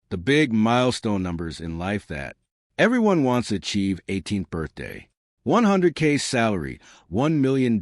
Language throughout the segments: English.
the big milestone numbers in life that everyone wants to achieve: 18th birthday, 100K salary, $1 million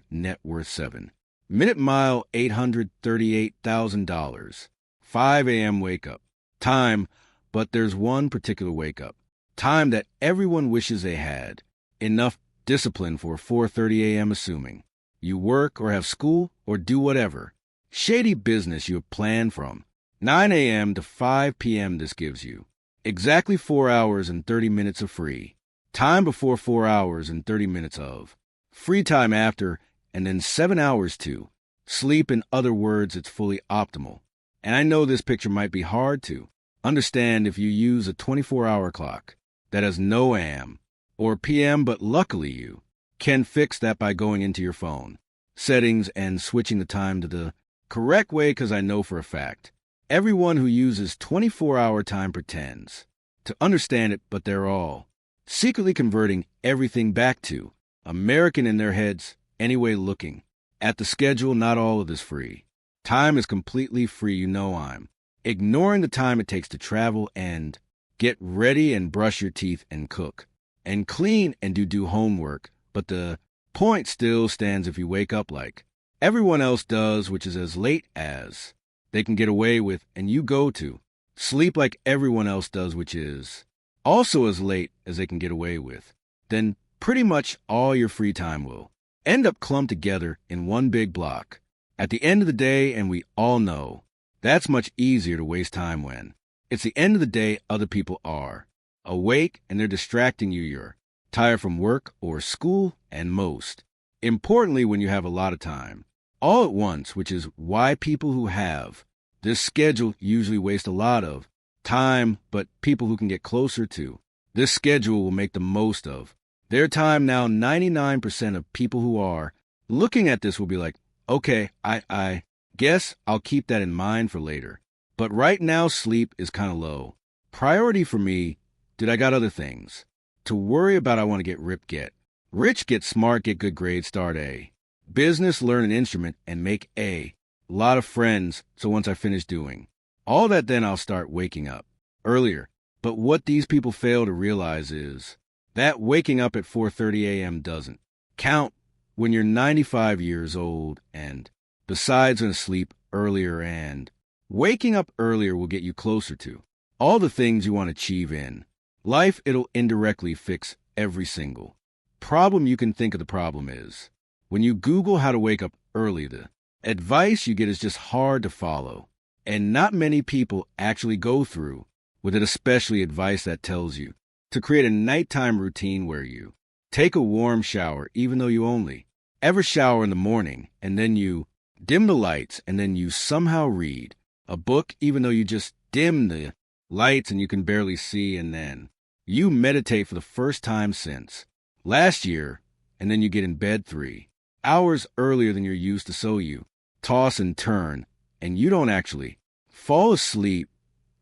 net worth 7. Minute mile, $838,000. 5 a.m. wake up. Time, but there's one particular wake up. Time that everyone wishes they had. Enough discipline for 4:30 a.m. assuming you work or have school or do whatever shady business you have planned from 9 a.m. to 5 p.m. This gives you exactly 4 hours and 30 minutes of free time before 4 hours and 30 minutes of free time after, and then 7 hours to sleep. In other words, it's fully optimal. And I know this picture might be hard to understand if you use a 24-hour clock that has no AM or PM, but luckily you can fix that by going into your phone settings and switching the time to the correct way, because I know for a fact everyone who uses 24-hour time pretends to understand it, but they're all secretly converting everything back to American in their heads anyway. Looking at the schedule, not all of this free time is completely free. You know, I'm ignoring the time it takes to travel and get ready and brush your teeth and cook and clean and do homework. But the point still stands: if you wake up like everyone else does, which is as late as they can get away with, and you go to sleep like everyone else does, which is also as late as they can get away with, then pretty much all your free time will end up clumped together in one big block at the end of the day. And we all know that's much easier to waste time when it's the end of the day. Other people are awake and they're distracting you. You're tired from work or school, and most importantly, when you have a lot of time all at once, which is why people who have this schedule usually waste a lot of time. But people who can get closer to this schedule will make the most of their time. Now, 99% of people who are looking at this will be like, okay, I guess I'll keep that in mind for later. But right now, sleep is kind of low priority for me. Dude, I got other things to worry about. I want to get ripped, get rich, get smart, get good grades, start a business, learn an instrument, and make a lot of friends. So once I finish doing all that, then I'll start waking up earlier. But what these people fail to realize is that waking up at 4:30 a.m. doesn't count when you're 95 years old. And besides, going to sleep earlier and waking up earlier will get you closer to all the things you want to achieve in life. It'll indirectly fix every single problem you can think of. The problem is when you Google how to wake up early, the advice you get is just hard to follow. And not many people actually go through with it, especially advice that tells you to create a nighttime routine where you take a warm shower, even though you only ever shower in the morning, and then you dim the lights, and then you somehow read a book, even though you just dim the lights and you can barely see, and then you meditate for the first time since last year, and then you get in bed 3 hours earlier than you're used to, so you toss and turn, and you don't actually fall asleep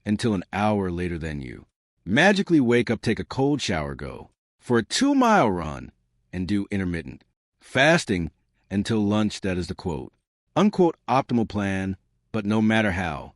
until an hour later. Then you magically wake up, take a cold shower, go for a 2-mile run, and do intermittent fasting until lunch. That is the quote unquote optimal plan. But no matter how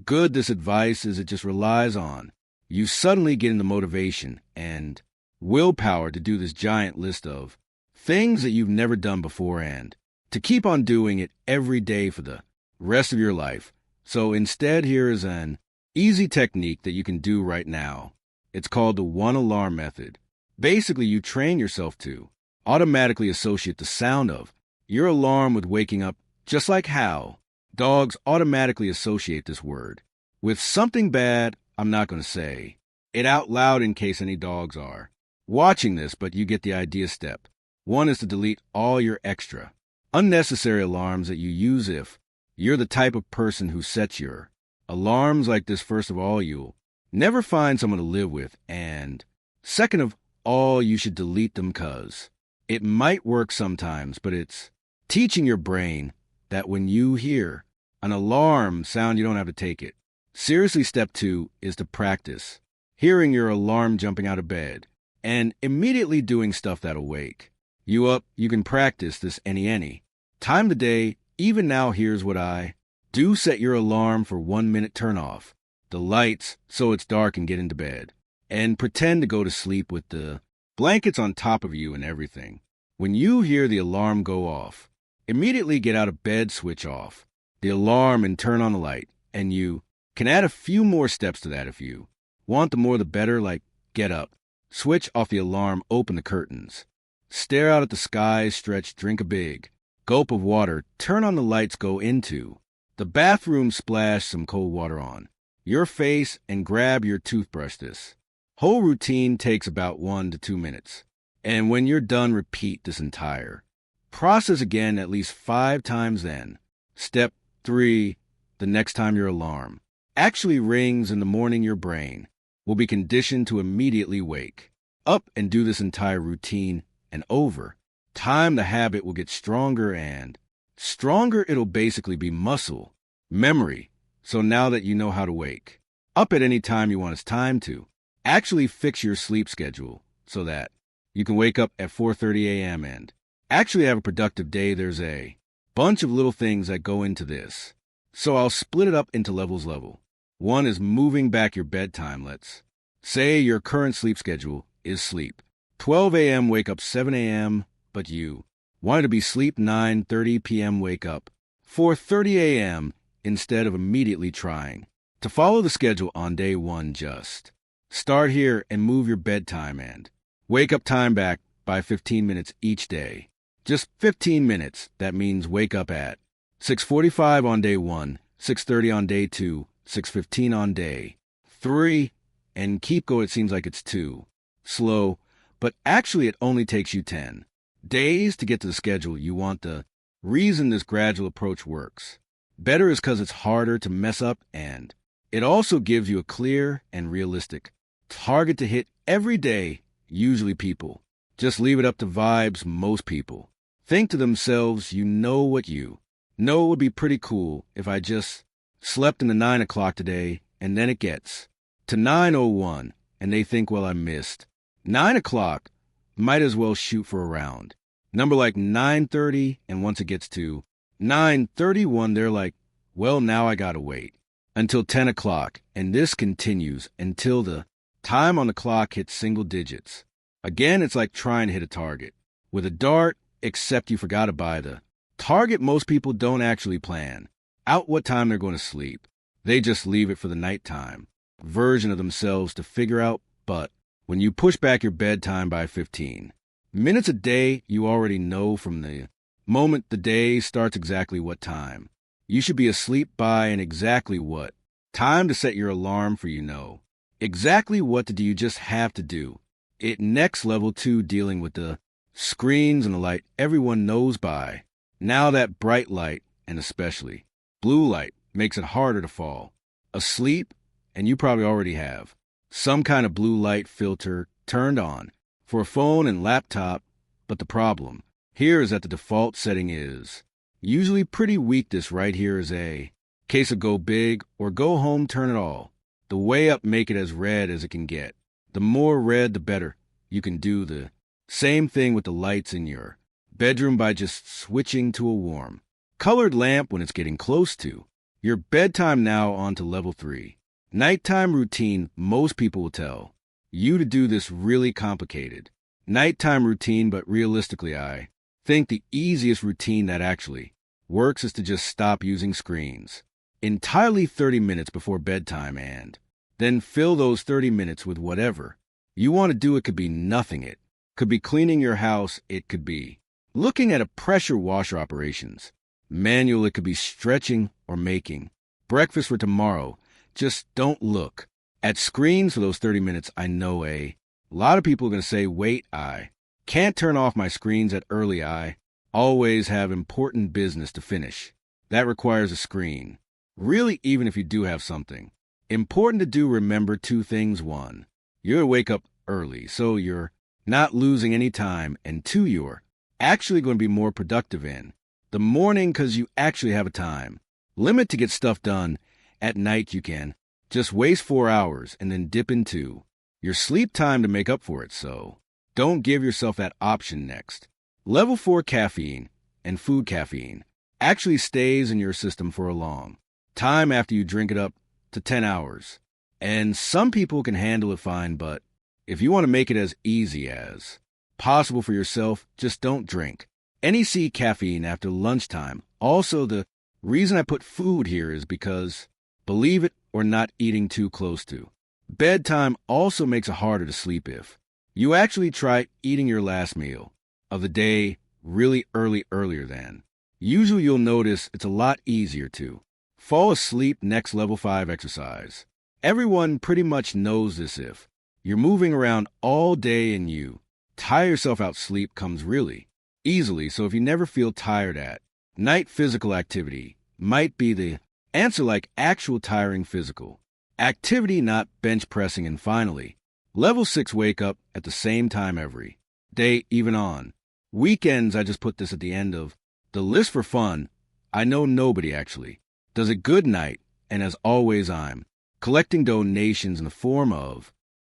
good this advice is, it just relies on you suddenly getting the motivation and willpower to do this giant list of things that you've never done before, and to keep on doing it every day for the rest of your life. So instead, here is an easy technique that you can do right now. It's called the 1 alarm method. Basically, you train yourself to automatically associate the sound of your alarm with waking up, just like how dogs automatically associate this word with something bad. I'm not going to say it out loud in case any dogs are watching this, but you get the idea. Step 1 is to delete all your extra unnecessary alarms that you use. If you're the type of person who sets your alarms like this, first of all, you'll never find someone to live with. And second of all, you should delete them, because it might work sometimes, but it's teaching your brain that when you hear an alarm sound, you don't have to take it seriously. Step 2 is to practice hearing your alarm jumping out of bed and immediately doing stuff that'll wake you up. You can practice this any time of the day. Even now, here's what I do. Set your alarm for 1 minute turn off the lights so it's dark and get into bed, and pretend to go to sleep with the blankets on top of you and everything. When you hear the alarm go off, immediately get out of bed, switch off the alarm and turn on the light, and you can add a few more steps to that if you want. The more the better, like get up, switch off the alarm, open the curtains, stare out at the sky, stretch, drink a big gulp of water, turn on the lights, go into the bathroom, splash some cold water on your face, and grab your toothbrush. This whole routine takes about 1 to 2 minutes. And when you're done, repeat this entire process again at least 5 times. Then, step 3, the next time your alarm actually rings in the morning, your brain will be conditioned to immediately wake up and do this entire routine. And over time, the habit will get stronger and stronger. It'll basically be muscle memory. So now that you know how to wake up at any time you want, it's time to actually fix your sleep schedule so that you can wake up at 4:30 a.m. and actually have a productive day. There's a bunch of little things that go into this, so I'll split it up into levels. Level 1 is moving back your bedtime. Let's say your current sleep schedule is sleep 12 a.m., wake up 7 a.m., but you wanted to be sleep 9:30 p.m., wake up 4:30 a.m. Instead of immediately trying to follow the schedule on day 1, just start here and move your bedtime and wake up time back by 15 minutes each day. Just 15 minutes. That means wake up at 6:45 on day 1, 6:30 on day 2, 6:15 on day 3, and keep going. It seems like it's too slow, but actually it only takes you 10 days to get to the schedule you want. The reason this gradual approach works better is because it's harder to mess up, and it also gives you a clear and realistic target to hit every day. Usually people just leave it up to vibes. Most people think to themselves, you know what you know, it would be pretty cool if I just slept in the 9 o'clock today, and then it gets to 9:01 and they think, well, I missed 9 o'clock, might as well shoot for a round number like 9:30, and once it gets to 9:31, they're like, well, now I gotta wait until 10 o'clock, and this continues until the time on the clock hits single digits. Again, it's like trying to hit a target with a dart, except you forgot to buy the target. Most people don't actually plan out what time they're going to sleep. They just leave it for the nighttime version of themselves to figure out. But when you push back your bedtime by 15 minutes a day, you already know from the moment the day starts exactly what time you should be asleep by, and exactly what time to set your alarm for. You know exactly what to do. You just have to do it. Next, level 2, dealing with the screens and the light. Everyone knows by now that bright light, and especially blue light, makes it harder to fall asleep, and you probably already have some kind of blue light filter turned on for a phone and laptop. But the problem here is that the default setting is usually pretty weak. This right here is a case of go big or go home. Turn it all the way up, make it as red as it can get. The more red, the better. You can do the same thing with the lights in your bedroom by just switching to a warm colored lamp when it's getting close to your bedtime. Now on to level 3, nighttime routine. Most people will tell you to do this really complicated nighttime routine, but realistically, I think the easiest routine that actually works is to just stop using screens entirely 30 minutes before bedtime, and then fill those 30 minutes with whatever you want to do. It could be nothing. It could be cleaning your house. It could be looking at a pressure washer operations manual. It could be stretching or making breakfast for tomorrow. Just don't look at screens for those 30 minutes. I know a lot of people are going to say, wait, I can't turn off my screens at early. I always have important business to finish. That requires a screen. Really, even if you do have something important to do, remember 2 things. 1, you're going to wake up early, so you're not losing any time. And 2, you're actually going to be more productive in the morning because you actually have a time limit to get stuff done. At night, you can just waste 4 hours and then dip into your sleep time to make up for it. So don't give yourself that option. Next, level 4, caffeine and food. Caffeine actually stays in your system for a long time after you drink it up. to 10 hours. And some people can handle it fine, but if you want to make it as easy as possible for yourself, just don't drink any caffeine after lunchtime. Also, the reason I put food here is because, believe it or not, eating too close to bedtime also makes it harder to sleep if you actually try eating your last meal of the day really earlier than. Usually you'll notice it's a lot easier to fall asleep. Next, level 5 exercise. Everyone pretty much knows this. If you're moving around all day and you tire yourself out, sleep comes really easily. So if you never feel tired at night, physical activity might be the answer, like actual tiring physical activity, not bench pressing. And finally, level 6, wake up at the same time every day, even on weekends. I just put this at the end of the list for fun. I know nobody actually does a good night, and as always, I'm collecting donations in the form of